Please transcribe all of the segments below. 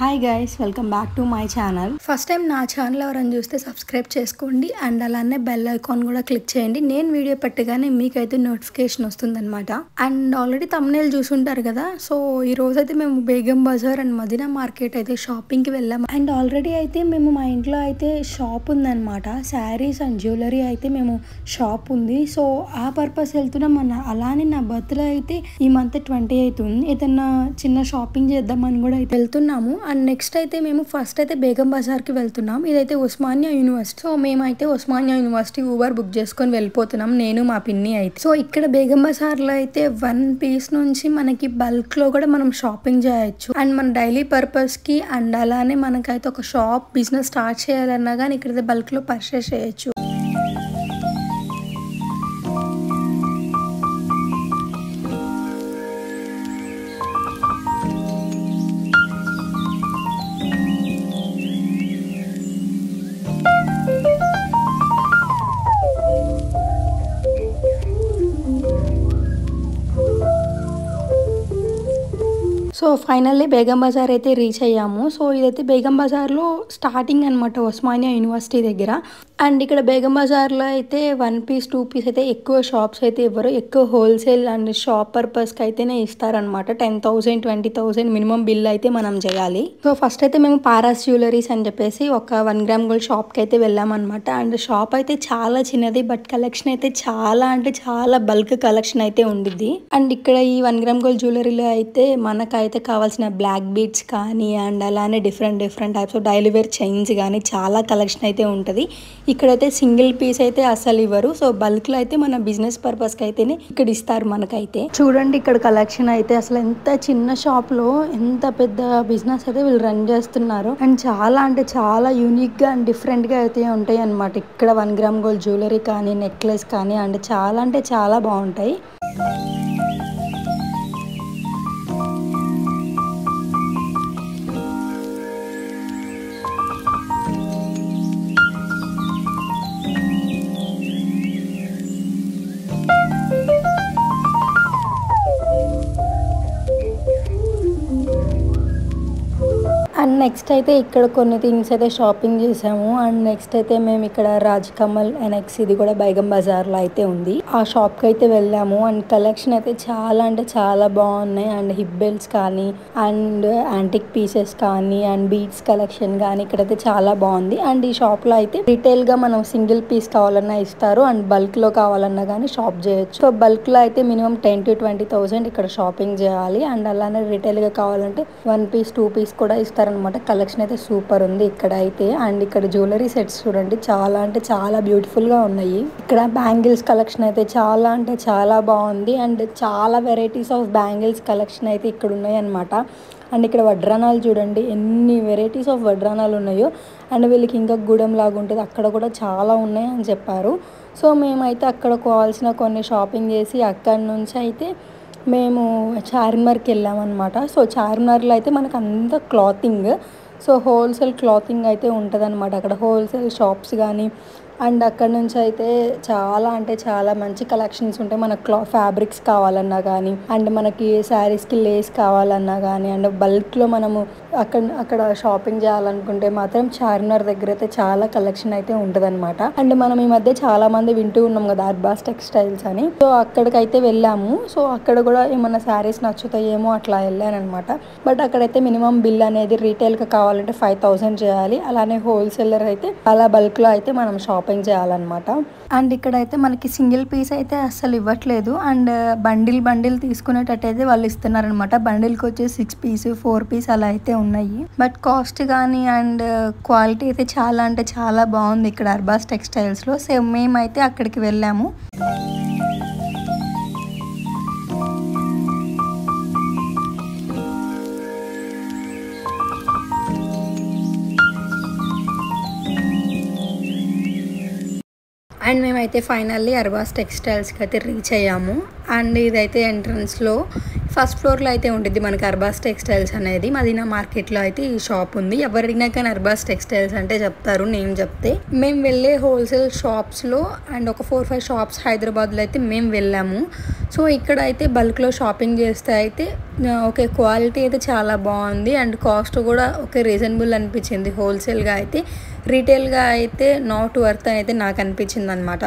Hi guys, welcome back to my channel. First time నా channel ఎవరైనా చూస్తే subscribe చేసుకోండి అండ్ అలానే బెల్ ఐకాన్ కూడా క్లిక్ చేయండి. నేను వీడియో పెట్టగానే మీకైతే నోటిఫికేషన్ వస్తుందన్నమాట. అండ్ ఆల్రెడీ థంబ్నెయిల్ చూసుంటారు కదా. సో ఈ రోజైతే మేము బేగం బజార్ అండ్ మదీనా మార్కెట్ అయితే షాపింగ్కి వెళ్ళాము. అండ్ ఆల్రెడీ అయితే మేము మా ఇంట్లో అయితే షాప్ ఉందన్నమాట. శారీస్ అండ్ జ్యువెలరీ అయితే మేము షాప్ ఉంది. సో ఆ పర్పస్ వెళ్తున్నాం. అలానే నా బర్త్డే అయితే ఈ మంత్ 28 ఉంది. ఏదన్నా చిన్న షాపింగ్ చేద్దామని కూడా అయితే వెళ్తున్నాము. అండ్ నెక్స్ట్ అయితే మేము ఫస్ట్ అయితే బేగం బజార్కి వెళ్తున్నాం. ఇదైతే ఉస్మానియా యూనివర్సిటీ. సో మేమైతే ఉస్మానియా యూనివర్సిటీ ఊబర్ బుక్ చేసుకొని వెళ్ళిపోతున్నాం, నేను మా పిన్ని అయితే. సో ఇక్కడ బేగం బజార్లో అయితే 1 పీస్ నుంచి మనకి బల్క్లో కూడా మనం షాపింగ్ చేయొచ్చు. అండ్ మన డైలీ పర్పస్కి అండ్ అలానే మనకైతే ఒక షాప్ బిజినెస్ స్టార్ట్ చేయాలన్నా కానీ ఇక్కడైతే బల్క్లో పర్చేస్ చేయొచ్చు. సో ఫైనల్లీ బేగం బజార్ అయితే రీచ్ అయ్యాము. సో ఇదైతే బేగం బజార్లో స్టార్టింగ్ అనమాట, ఉస్మానియా యూనివర్సిటీ దగ్గర. అండ్ ఇక్కడ బేగం బజార్లో అయితే 1 పీస్ 2 పీస్ అయితే ఎక్కువ షాప్స్ అయితే ఇవ్వరు. ఎక్కువ హోల్సేల్ అండ్ షాప్ పర్పస్కి అయితేనే ఇస్తారనమాట. 10,000 20,000 మినిమం బిల్ అయితే మనం చేయాలి. సో ఫస్ట్ అయితే మేము పారాస్ జ్యువెలరీస్ అని చెప్పేసి ఒక 1 గ్రామ్ గోల్డ్ షాప్కి అయితే వెళ్ళామన్నమాట. అండ్ షాప్ అయితే చాలా చిన్నది, బట్ కలెక్షన్ అయితే చాలా అంటే చాలా బల్క్ కలెక్షన్ అయితే ఉండిద్ది. అండ్ ఇక్కడ ఈ 1 గ్రామ్ గోల్డ్ జ్యువెలరీలో అయితే మనకైతే కావాల్సిన బ్లాక్ బీడ్స్ కానీ అండ్ అలానే different types of daily wear chains కానీ చాలా కలెక్షన్ అయితే ఉంటుంది. ఇక్కడైతే సింగిల్ పీస్ అయితే అసలు ఇవ్వరు. సో బల్క్ లో అయితే మన బిజినెస్ పర్పస్ కి అయితేనే ఇక్కడ ఇస్తారు మనకైతే. చూడండి ఇక్కడ కలెక్షన్ అయితే అసలు ఎంత చిన్న షాప్ లో ఎంత పెద్ద బిజినెస్ అయితే వీళ్ళు రన్ చేస్తున్నారు. అండ్ చాలా అంటే చాలా యూనిక్ గా అండ్ డిఫరెంట్ గా అయితే ఉంటాయి అన్నమాట. ఇక్కడ 1 గ్రామ్ గోల్డ్ జ్యువెలరీ కానీ నెక్లెస్ కానీ అండ్ చాలా అంటే చాలా బాగుంటాయి. అండ్ నెక్స్ట్ అయితే ఇక్కడ కొన్ని థింగ్స్ అయితే షాపింగ్ చేసాము. అండ్ నెక్స్ట్ అయితే మేము ఇక్కడ రాజ్ కమల్ ఎనెక్స్, ఇది కూడా బేగం బజార్లో అయితే ఉంది, ఆ షాప్కి అయితే వెళ్ళాము. అండ్ కలెక్షన్ అయితే చాలా అంటే చాలా బాగున్నాయి. అండ్ హిప్ బెల్ట్స్ కానీ అండ్ యాంటిక్ పీసెస్ కానీ అండ్ బీడ్స్ కలెక్షన్ కానీ ఇక్కడైతే చాలా బాగుంది. అండ్ ఈ షాప్లో అయితే రీటైల్గా మనం సింగిల్ పీస్ కావాలన్నా ఇస్తారు అండ్ బల్క్లో కావాలన్నా కానీ షాప్ చేయొచ్చు. సో బల్క్లో అయితే మినిమం 10,000 to 20,000 ఇక్కడ షాపింగ్ చేయాలి. అండ్ అలానే రిటైల్గా కావాలంటే 1 పీస్ 2 పీస్ కూడా ఇస్తారు అనమాట. కలెక్షన్ అయితే సూపర్ ఉంది ఇక్కడ అయితే. అండ్ ఇక్కడ జ్యువెలరీ సెట్స్ చూడండి, చాలా అంటే చాలా బ్యూటిఫుల్ గా ఉన్నాయి. ఇక్కడ బ్యాంగిల్స్ కలెక్షన్ అయితే చాలా అంటే చాలా బాగుంది. అండ్ చాలా వెరైటీస్ ఆఫ్ బ్యాంగిల్స్ కలెక్షన్ అయితే ఇక్కడ ఉన్నాయి అనమాట. అండ్ ఇక్కడ వడ్రానాలు చూడండి, ఎన్ని వెరైటీస్ ఆఫ్ వడ్రానాలు ఉన్నాయో. అండ్ వీళ్ళకి ఇంకా గూడెం లాగా ఉంటుంది, అక్కడ కూడా చాలా ఉన్నాయి అని చెప్పారు. సో మేమైతే అక్కడ కావాల్సిన కొన్ని షాపింగ్ చేసి అక్కడి నుంచి అయితే మేము చార్మినార్కి వెళ్ళామన్నమాట. సో చార్మినార్లో అయితే మనకు అంత క్లాతింగ్, సో హోల్సేల్ క్లాతింగ్ అయితే ఉంటుంది అనమాట. అక్కడ హోల్సేల్ షాప్స్ కానీ అండ్ అక్కడ నుంచి అయితే చాలా అంటే చాలా మంచి కలెక్షన్స్ ఉంటాయి. మనకు ఫ్యాబ్రిక్స్ కావాలన్నా కానీ అండ్ మనకి శారీస్కి లేస్ కావాలన్నా కానీ అండ్ బల్క్లో మనము అక్కడ షాపింగ్ చేయాలనుకుంటే మాత్రం చార్మినార్ దగ్గర అయితే చాలా కలెక్షన్ అయితే ఉంటుంది అనమాట. అండ్ మనం ఈ మధ్య చాలా మంది వింటూ ఉన్నాం కదా అర్బాస్ టెక్స్టైల్స్ అని. సో అక్కడికైతే వెళ్ళాము. సో అక్కడ కూడా ఏమన్నా శారీస్ నచ్చుతాయేమో అట్లా వెళ్ళానమాట. బట్ అక్కడైతే మినిమం బిల్ అనేది రీటైల్గా కావాలంటే 5,000 చేయాలి. అలానే హోల్సేలర్ అయితే అలా బల్క్లో అయితే మనం షాపింగ్ చేయాలన్నమాట. అండ్ ఇక్కడైతే మనకి సింగిల్ పీస్ అయితే అస్సలు ఇవ్వట్లేదు. అండ్ బండిల్ తీసుకునేటట్టయితే వాళ్ళు ఇస్తున్నారనమాట. బండిల్కి వచ్చి 6 పీస్ 4 పీస్ అలా అయితే ఉన్నాయి. బట్ కాస్ట్ కానీ అండ్ క్వాలిటీ అయితే చాలా అంటే చాలా బాగుంది ఇక్కడ అర్బాస్ టెక్స్టైల్స్లో. సో మేమైతే అక్కడికి వెళ్ళాము. అండ్ మేమైతే ఫైనల్లీ అర్బాస్ టెక్స్టైల్స్కి అయితే రీచ్ అయ్యాము. అండ్ ఇదైతే ఎంట్రన్స్లో ఫస్ట్ ఫ్లోర్లో అయితే ఉంటుంది మనకి అర్బాస్ టెక్స్టైల్స్ అనేది. మదీనా మార్కెట్లో అయితే ఈ షాప్ ఉంది. ఎవరైనా కానీ అర్బాస్ టెక్స్టైల్స్ అంటే చెప్తారు నేమ్ చెప్తే. మేము వెళ్ళే హోల్సేల్ షాప్స్లో అండ్ ఒక 4-5 షాప్స్ హైదరాబాద్లో అయితే మేము వెళ్ళాము. సో ఇక్కడ అయితే బల్క్లో షాపింగ్ చేస్తే అయితే ఓకే, క్వాలిటీ అయితే చాలా బాగుంది అండ్ కాస్ట్ కూడా ఓకే రీజనబుల్ అనిపించింది. హోల్సేల్గా అయితే, రీటైల్గా అయితే నాట్ వర్త్ అని అయితే నాకు అనిపించింది అనమాట.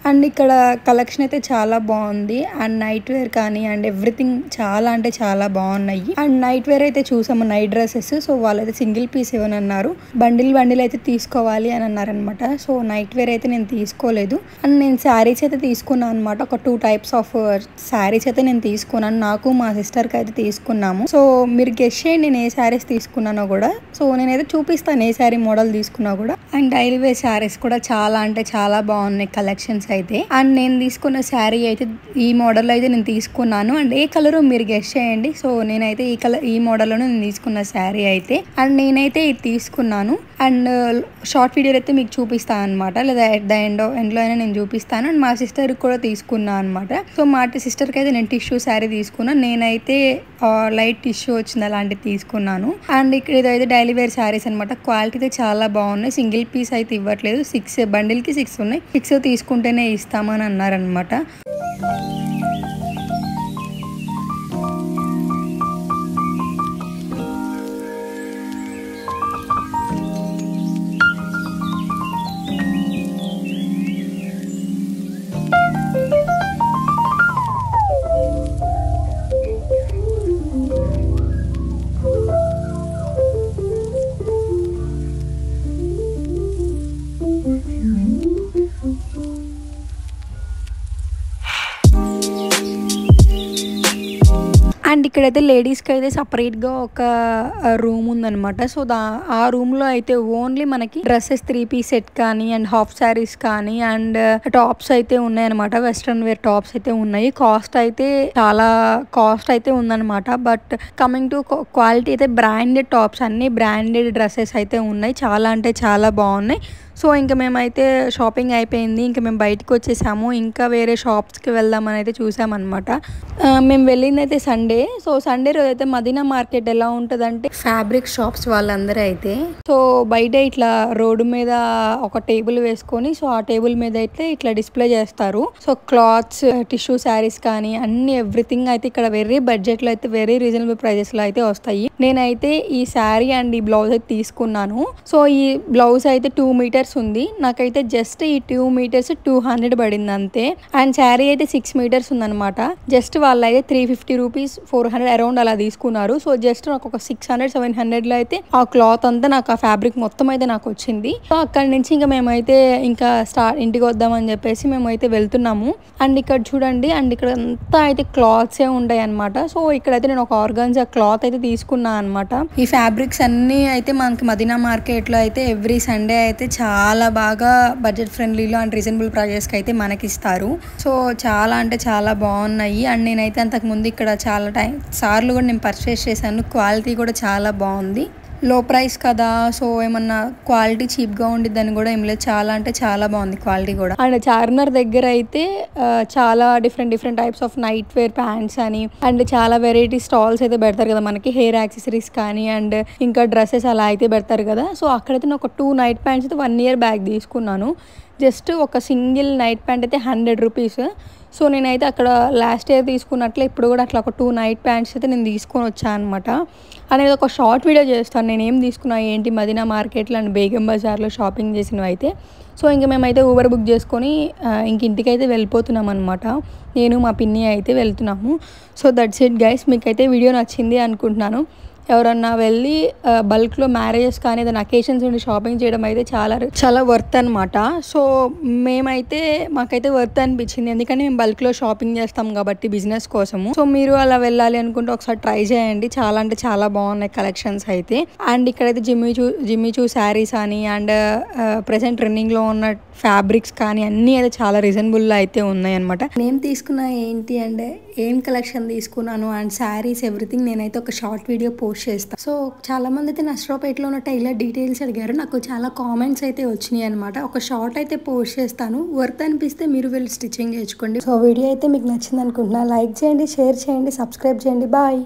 అండ్ ఇక్కడ కలెక్షన్ అయితే చాలా బాగుంది అండ్ నైట్ వేర్ కానీ అండ్ ఎవ్రీథింగ్ చాలా అంటే చాలా బాగున్నాయి. అండ్ నైట్ వేర్ అయితే చూసాము, నైట్ డ్రెస్సెస్. సో వాళ్ళైతే సింగిల్ పీస్ ఇవ్వనన్నారు, బండిల్ అయితే తీసుకోవాలి అని అన్నారనమాట. సో నైట్ వేర్ అయితే నేను తీసుకోలేదు. అండ్ నేను శారీస్ అయితే తీసుకున్నాను అనమాట. ఒక 2 టైప్స్ ఆఫ్ శారీస్ అయితే నేను తీసుకున్నాను. నాకు మా సిస్టర్కి అయితే తీసుకున్నాము. సో మీరు గెస్ చేయండి నేను ఏ శారీస్ తీసుకున్నానో కూడా. సో నేనైతే చూపిస్తాను ఏ శారీ మోడల్ తీసుకున్నా కూడా. అండ్ డైలీ వేర్ శారీస్ కూడా చాలా అంటే చాలా బాగున్నాయి కలెక్షన్స్ అయితే. అండ్ నేను తీసుకున్న శారీ అయితే ఈ మోడల్ అయితే నేను తీసుకున్నాను. అండ్ ఏ కలర్ మీరు గెస్ చేయండి. సో నేనైతే ఈ మోడల్లో నేను తీసుకున్న శారీ అయితే. అండ్ నేనైతే ఇది తీసుకున్నాను. అండ్ షార్ట్ వీడియోలో అయితే మీకు చూపిస్తాను అనమాట, లేదా ఎట్ ద ఎండ్లో అయినా నేను చూపిస్తాను. అండ్ మా సిస్టర్కి కూడా తీసుకున్నాను అనమాట. సో మా సిస్టర్కి అయితే నేను టిష్యూ శారీ తీసుకున్నాను. నేనైతే లైట్ టిష్యూ వచ్చింది అలాంటివి తీసుకున్నాను. అండ్ ఇక్కడ ఇదైతే డైలీ వేర్ శారీస్ అనమాట. క్వాలిటీ అయితే చాలా బాగున్నాయి. సింగిల్ పీస్ అయితే ఇవ్వట్లేదు, 6 బండిల్కి 6 ఉన్నాయి. 6 తీసుకుంటేనే ఇస్తామని అన్నారనమాట. అండ్ ఇక్కడైతే లేడీస్కి అయితే సపరేట్గా ఒక రూమ్ ఉందనమాట. సో ఆ రూమ్లో అయితే ఓన్లీ మనకి డ్రెస్సెస్ 3-piece సెట్ కానీ అండ్ హాఫ్ శారీస్ కానీ అండ్ టాప్స్ అయితే ఉన్నాయన్నమాట. వెస్ట్రన్ వేర్ టాప్స్ అయితే ఉన్నాయి. కాస్ట్ అయితే ఉందన్నమాట. బట్ కమింగ్ టు క్వాలిటీ అయితే బ్రాండెడ్ టాప్స్, అన్ని బ్రాండెడ్ డ్రెస్సెస్ అయితే ఉన్నాయి. చాలా అంటే చాలా బాగున్నాయి. సో ఇంకా మేమైతే షాపింగ్ అయిపోయింది, ఇంకా మేము బయటకు వచ్చేసాము. ఇంకా వేరే షాప్స్కి వెళ్దామని అయితే చూసామన్నమాట. మేము వెళ్ళింది అయితే సండే. సో సండే రోజు అయితే మదీనా మార్కెట్ ఎలా ఉంటుందంటే ఫ్యాబ్రిక్ షాప్స్ వాళ్ళందరూ అయితే సో బయట ఇట్లా రోడ్డు మీద ఒక టేబుల్ వేసుకొని సో ఆ టేబుల్ మీద అయితే ఇట్లా డిస్ప్లే చేస్తారు. సో క్లాత్స్, టిష్యూ శారీస్ కానీ అన్ని ఎవ్రీథింగ్ అయితే ఇక్కడ వెరీ బడ్జెట్లో అయితే వెరీ రీజనబుల్ ప్రైజెస్లో అయితే వస్తాయి. నేనైతే ఈ శారీ అండ్ ఈ బ్లౌజ్ అయితే తీసుకున్నాను. సో ఈ బ్లౌజ్ అయితే 2 మీటర్స్ ఉంది. నాకైతే జస్ట్ ఈ 2 మీటర్స్ 200 పడింది అంతే. అండ్ శారీ అయితే 6 మీటర్స్ ఉందన్నమాట. జస్ట్ వాళ్ళు అయితే 350 రూపీస్ 400 అరౌండ్ అలా తీసుకున్నారు. సో జస్ట్ నాకు ఒక 600-700 అయితే ఆ క్లాత్ అంతా నాకు ఆ ఫ్యాబ్రిక్ మొత్తం అయితే నాకు వచ్చింది. సో అక్కడి నుంచి ఇంకా మేమైతే ఇంకా ఇంటికి వద్దామని చెప్పేసి మేమైతే వెళ్తున్నాము. అండ్ ఇక్కడ చూడండి, అండ్ ఇక్కడ అంతా అయితే క్లాత్సే ఉంటాయి అనమాట. సో ఇక్కడైతే నేను ఒక ఆర్గాన్జా క్లాత్ అయితే తీసుకున్నాను అనమాట. ఈ ఫ్యాబ్రిక్స్ అన్ని అయితే మనకి మదీనా మార్కెట్ లో అయితే ఎవ్రీ సండే అయితే చాలా బాగా బడ్జెట్ ఫ్రెండ్లీలో అండ్ రీజనబుల్ ప్రైజెస్కి అయితే మనకి ఇస్తారు. సో చాలా అంటే చాలా బాగున్నాయి. అండ్ నేనైతే అంతకు ముందు ఇక్కడ చాలా సార్లు కూడా నేను పర్చేస్ చేశాను. క్వాలిటీ కూడా చాలా బాగుంది. లో ప్రైస్ కదా, సో ఏమన్నా క్వాలిటీ చీప్గా ఉండిద్దని కూడా ఏం లేదు. చాలా అంటే చాలా బాగుంది క్వాలిటీ కూడా. అండ్ చార్మినార్ దగ్గర అయితే చాలా different types of night wear pants అని అండ్ చాలా వెరైటీ స్టాల్స్ అయితే పెడతారు కదా మనకి, హెయిర్ యాక్సెసరీస్ కానీ అండ్ ఇంకా డ్రెస్సెస్ అలా అయితే పెడతారు కదా. సో అక్కడైతే నేను ఒక 2 నైట్ ప్యాంట్స్ అయితే 1 year బ్యాక్ తీసుకున్నాను. జస్ట్ ఒక సింగిల్ నైట్ ప్యాంట్ అయితే 100 రూపీస్. సో నేనైతే అక్కడ లాస్ట్ ఇయర్ తీసుకున్నట్లే ఇప్పుడు కూడా అట్లా ఒక 2 నైట్ ప్యాంట్స్ అయితే నేను తీసుకొని వచ్చాను అనమాట. అనేది ఒక షార్ట్ వీడియో చేస్తాను నేను ఏం తీసుకున్నా ఏంటి మదీనా మార్కెట్లో అండ్ బేగం బజార్లో షాపింగ్ చేసినవి అయితే. సో ఇంక మేమైతే ఊబర్ బుక్ చేసుకొని ఇంక ఇంటికైతే వెళ్ళిపోతున్నాం అనమాట. నేను మా పిన్ని అయితే వెళ్తున్నాము. So that's it guys. మీకైతే వీడియో నచ్చింది అనుకుంటున్నాను. ఎవరన్నా వెళ్ళి బల్క్లో మ్యారేజెస్ కానీ ఏదైనా అకేషన్స్ ఉండి షాపింగ్ చేయడం అయితే చాలా వర్త్ అనమాట. సో మాకైతే వర్త్ అనిపించింది, ఎందుకంటే మేము బల్క్లో షాపింగ్ చేస్తాం కాబట్టి బిజినెస్ కోసము. సో మీరు అలా వెళ్ళాలి అనుకుంటే ఒకసారి ట్రై చేయండి. చాలా అంటే చాలా బాగున్నాయి కలెక్షన్స్ అయితే. అండ్ ఇక్కడైతే జిమ్మిచూ శారీస్ అని అండ్ ప్రెసెంట్ ట్రెండింగ్లో ఉన్న ఫ్యాబ్రిక్స్ కానీ అన్నీ అయితే చాలా రీజనబుల్లో అయితే ఉన్నాయి అనమాట. నేను తీసుకున్న ఏంటి అంటే ఏం కలెక్షన్ తీసుకున్నాను అండ్ శారీస్ ఎవ్రీథింగ్ నేనైతే ఒక షార్ట్ వీడియో పోస్ట్ చేస్తాను. సో చాలా మంది అయితే నర్సరావుపేటలో ఉన్న టైలర్ డీటెయిల్స్ అడిగారు. నాకు చాలా కామెంట్స్ అయితే వచ్చినాయి అనమాట. ఒక షార్ట్ అయితే పోస్ట్ చేస్తాను. వర్త్ అనిపిస్తే మీరు వెళ్ళి స్టిచ్చింగ్ చేసుకోండి. సో వీడియో అయితే మీకు నచ్చింది అనుకుంటున్నా. లైక్ చేయండి, షేర్ చేయండి, సబ్స్క్రైబ్ చేయండి. బాయ్.